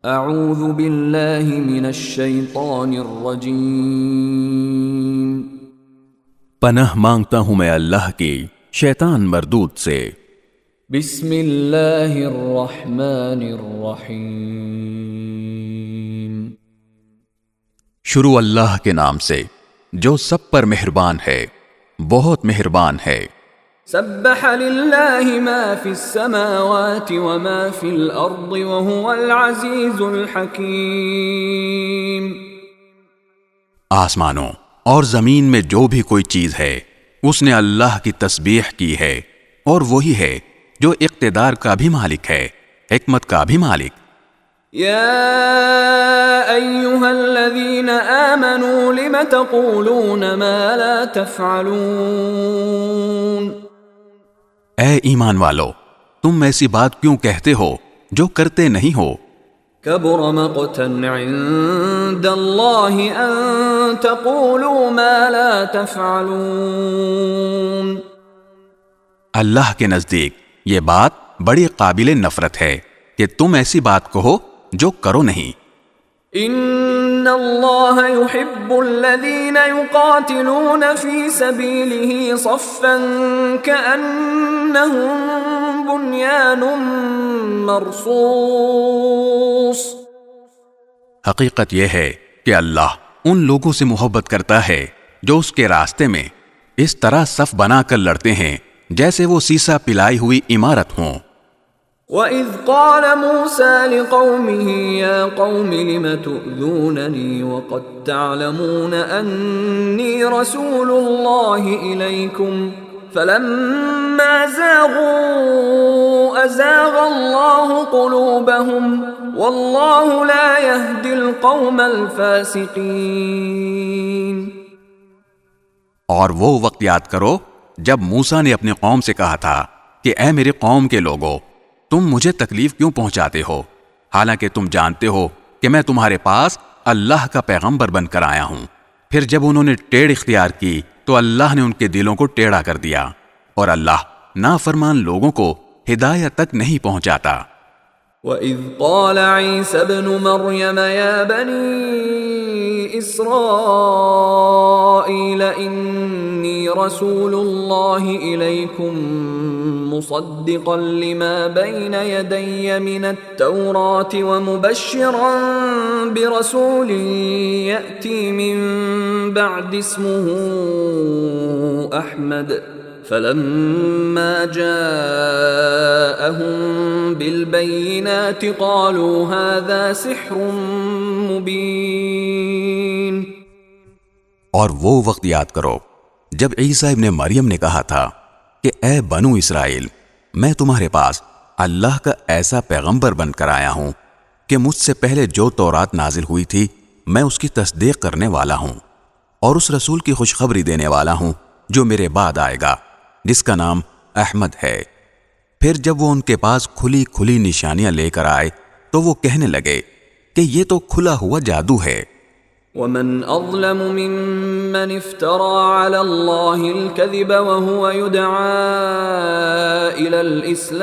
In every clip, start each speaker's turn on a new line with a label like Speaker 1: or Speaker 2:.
Speaker 1: اعوذ باللہ من الشیطان الرجیم۔
Speaker 2: پناہ مانگتا ہوں میں اللہ کی شیطان مردود سے۔
Speaker 1: بسم اللہ الرحمن الرحیم۔
Speaker 2: شروع اللہ کے نام سے جو سب پر مہربان ہے، بہت مہربان ہے۔
Speaker 1: سبح للہ ما فی السماوات وما فی الارض وهو العزیز الحکیم۔
Speaker 2: آسمانوں اور زمین میں جو بھی کوئی چیز ہے اس نے اللہ کی تسبیح کی ہے، اور وہی ہے جو اقتدار کا بھی مالک ہے، حکمت کا بھی مالک۔
Speaker 1: یا ایہا الذین آمنوا لم تقولون ما لا تفعلون۔
Speaker 2: اے ایمان والو، تم ایسی بات کیوں کہتے ہو جو کرتے نہیں ہو؟
Speaker 1: کبر مقتا عند اللہ ان تقولوا ما لا تفعلون۔
Speaker 2: اللہ کے نزدیک یہ بات بڑی قابل نفرت ہے کہ تم ایسی بات کہو جو کرو نہیں۔
Speaker 1: ان اللہ يحب الذین یقاتلون فی سبیلہ صفا کأنہم بنیان مرصوص۔
Speaker 2: حقیقت یہ ہے کہ اللہ ان لوگوں سے محبت کرتا ہے جو اس کے راستے میں اس طرح صف بنا کر لڑتے ہیں جیسے وہ سیسا پلائی ہوئی عمارت ہوں۔
Speaker 1: وَإِذْ قَالَ مُوسَى لِقَوْمِهِ يَا قَوْمِ لِمَ تُؤْذُونَنِي وَقَدْ تَعْلَمُونَ أَنِّي رَسُولُ اللَّهِ إِلَيْكُمْ فَلَمَّا زَاغُوا أَزَاغَ اللَّهُ قُلُوبَهُمْ وَاللَّهُ لَا يَهْدِي الْقَوْمَ الْفَاسِقِينَ۔
Speaker 2: اور وہ وقت یاد کرو جب موسیٰ نے اپنی قوم سے کہا تھا کہ اے میری قوم کے لوگو، تم مجھے تکلیف کیوں پہنچاتے ہو، حالانکہ تم جانتے ہو کہ میں تمہارے پاس اللہ کا پیغمبر بن کر آیا ہوں۔ پھر جب انہوں نے ٹیڑھ اختیار کی تو اللہ نے ان کے دلوں کو ٹیڑھا کر دیا، اور اللہ نافرمان لوگوں کو ہدایت تک نہیں پہنچاتا۔
Speaker 1: وَإِذْ قَالَ عِيسَى ابْنُ مَرْيَمَ يَا بَنِي إِسْرَائِيلَ إِنِّي رَسُولُ اللَّهِ إِلَيْكُمْ مُصَدِّقًا لِمَا بَيْنَ يَدَيَّ مِنَ التَّوْرَاةِ وَمُبَشِّرًا بِرَسُولٍ يَأْتِي مِن بَعْدِ اسْمُهُ أَحْمَدُ فَلَمَّا جَاءَهُم بِالْبَيِّنَاتِ قَالُوا هَذَا سِحْرٌ مُبِينٌ۔
Speaker 2: اور وہ وقت یاد کرو جب عیسیٰ ابن مریم نے کہا تھا کہ اے بنو اسرائیل، میں تمہارے پاس اللہ کا ایسا پیغمبر بن کر آیا ہوں کہ مجھ سے پہلے جو تورات نازل ہوئی تھی میں اس کی تصدیق کرنے والا ہوں، اور اس رسول کی خوشخبری دینے والا ہوں جو میرے بعد آئے گا، جس کا نام احمد ہے۔ پھر جب وہ ان کے پاس کھلی کھلی نشانیاں لے کر آئے تو وہ کہنے لگے کہ یہ تو کھلا ہوا جادو ہے۔
Speaker 1: وَمَنْ أَظْلَمُ مِمَّنِ افْتَرَى عَلَى اللَّهِ الْكَذِبَ وَهُوَ يُدْعَى إِلَى الْإِسْلَامِ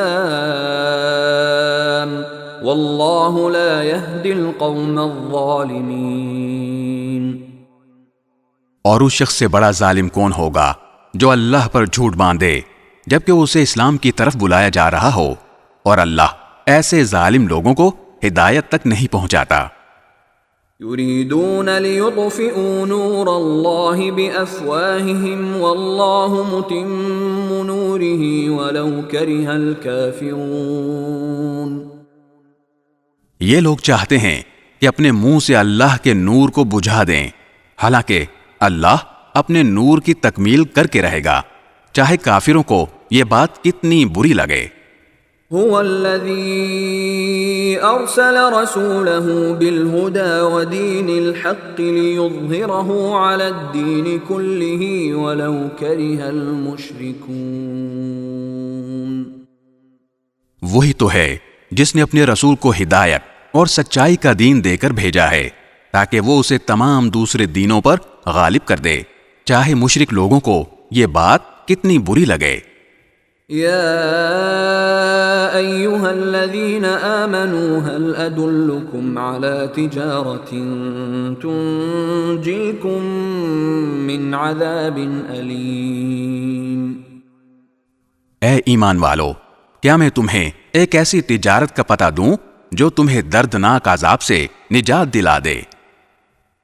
Speaker 1: وَاللَّهُ لَا يَهْدِي الْقَوْمَ الظَّالِمِينَ۔
Speaker 2: اور اس شخص سے بڑا ظالم کون ہوگا جو اللہ پر جھوٹ باندھے جبکہ اسے اسلام کی طرف بلایا جا رہا ہو، اور اللہ ایسے ظالم لوگوں کو ہدایت تک نہیں پہنچاتا۔
Speaker 1: يُرِيدُونَ لِيُطْفِئُوا نُورَ اللَّهِ بِأَفْوَاهِهِمْ وَاللَّهُ مُتِمُّ نُورِهِ وَلَوْ كَرِهَ الْكَافِرُونَ۔
Speaker 2: یہ لوگ چاہتے ہیں کہ اپنے منہ سے اللہ کے نور کو بجھا دیں، حالانکہ اللہ اپنے نور کی تکمیل کر کے رہے گا، چاہے کافروں کو یہ بات کتنی بری لگے۔
Speaker 1: هو الذي أرسل رسوله بالهدى ودين الحق ليظهره على الدين كله ولو كره المشركون۔
Speaker 2: وہی تو ہے جس نے اپنے رسول کو ہدایت اور سچائی کا دین دے کر بھیجا ہے تاکہ وہ اسے تمام دوسرے دینوں پر غالب کر دے، چاہے مشرک لوگوں کو یہ بات کتنی بری لگے۔
Speaker 1: يا أيها الذين آمنوا هل أدلكم على تجارة تنجيكم من عذاب أليم؟
Speaker 2: اے ایمان والو، کیا میں تمہیں ایک ایسی تجارت کا پتہ دوں جو تمہیں دردناک عذاب سے نجات دلا دے؟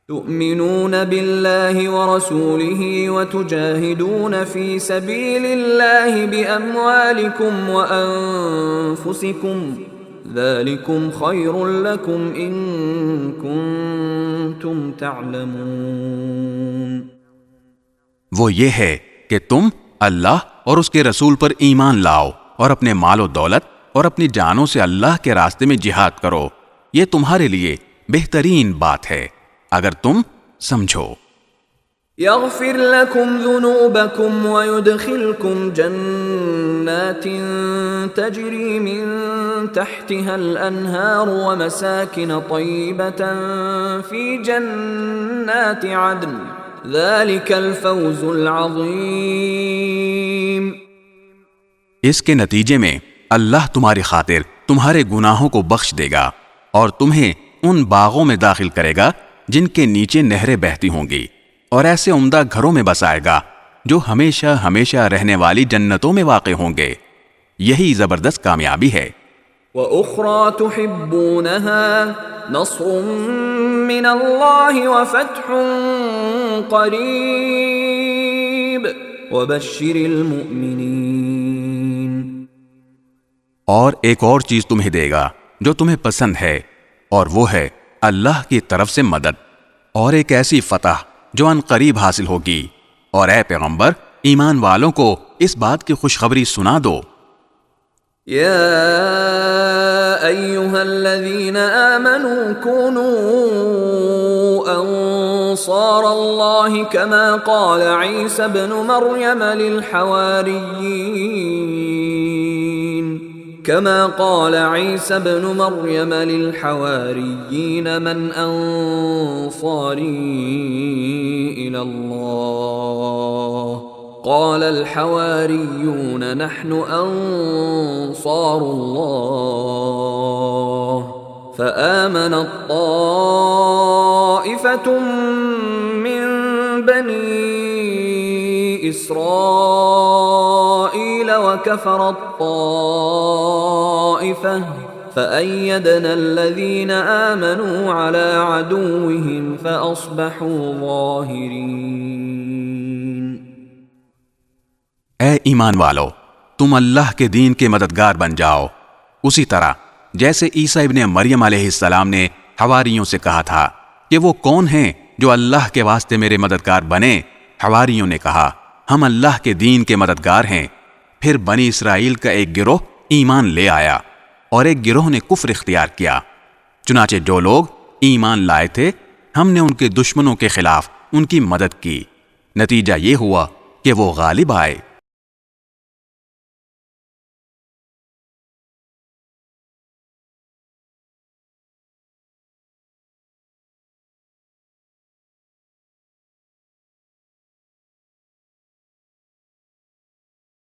Speaker 1: تؤمنون بالله ورسوله وتجاهدون في سبيل الله بأموالكم وأنفسكم ذلكم خير لكم إن كنتم تعلمون۔
Speaker 2: وہ یہ ہے کہ تم اللہ اور اس کے رسول پر ایمان لاؤ اور اپنے مال و دولت اور اپنی جانوں سے اللہ کے راستے میں جہاد کرو، یہ تمہارے لیے بہترین بات ہے اگر تم سمجھو۔
Speaker 1: يغفر لكم ذنوبكم ويدخلكم جنات تجري من تحتها الأنهار ومساكن طيبة في جنات عدن ذلك الفوز العظيم۔
Speaker 2: اس کے نتیجے میں اللہ تمہاری خاطر تمہارے گناہوں کو بخش دے گا اور تمہیں ان باغوں میں داخل کرے گا جن کے نیچے نہریں بہتی ہوں گی، اور ایسے عمدہ گھروں میں بسائے گا جو ہمیشہ ہمیشہ رہنے والی جنتوں میں واقع ہوں گے۔ یہی زبردست کامیابی ہے۔
Speaker 1: وَأُخْرَى تُحِبُّونَهَا نَصْرٌ مِّنَ اللَّهِ وَفَتْحٌ قَرِيبٌ وَبَشِّرِ الْمُؤْمِنِينَ۔
Speaker 2: اور ایک اور چیز تمہیں دے گا جو تمہیں پسند ہے، اور وہ ہے اللہ کی طرف سے مدد اور ایک ایسی فتح جو ان قریب حاصل ہوگی، اور اے پیغمبر ایمان والوں کو اس بات کی خوشخبری سنا دو۔
Speaker 1: يا أيها الذين آمنوا كونوا أنصار الله كما قال عيسى ابن مريم للحواريين من أنصاري إلى الله قال الحواريون نحن أنصار الله فآمنت طائفة من بني إسرائيل وكفرت طائفة فأيدنا الذين آمنوا على عدوهم فأصبحوا ظاهرين۔
Speaker 2: اے ایمان والو، تم اللہ کے دین کے مددگار بن جاؤ، اسی طرح جیسے عیسیٰ ابن مریم علیہ السلام نے حواریوں سے کہا تھا کہ وہ کون ہیں جو اللہ کے واسطے میرے مددگار بنے۔ حواریوں نے کہا ہم اللہ کے دین کے مددگار ہیں۔ پھر بنی اسرائیل کا ایک گروہ ایمان لے آیا اور ایک گروہ نے کفر اختیار کیا، چنانچہ جو لوگ ایمان لائے تھے ہم نے ان کے دشمنوں کے خلاف ان کی مدد کی، نتیجہ یہ ہوا کہ وہ غالب آئے۔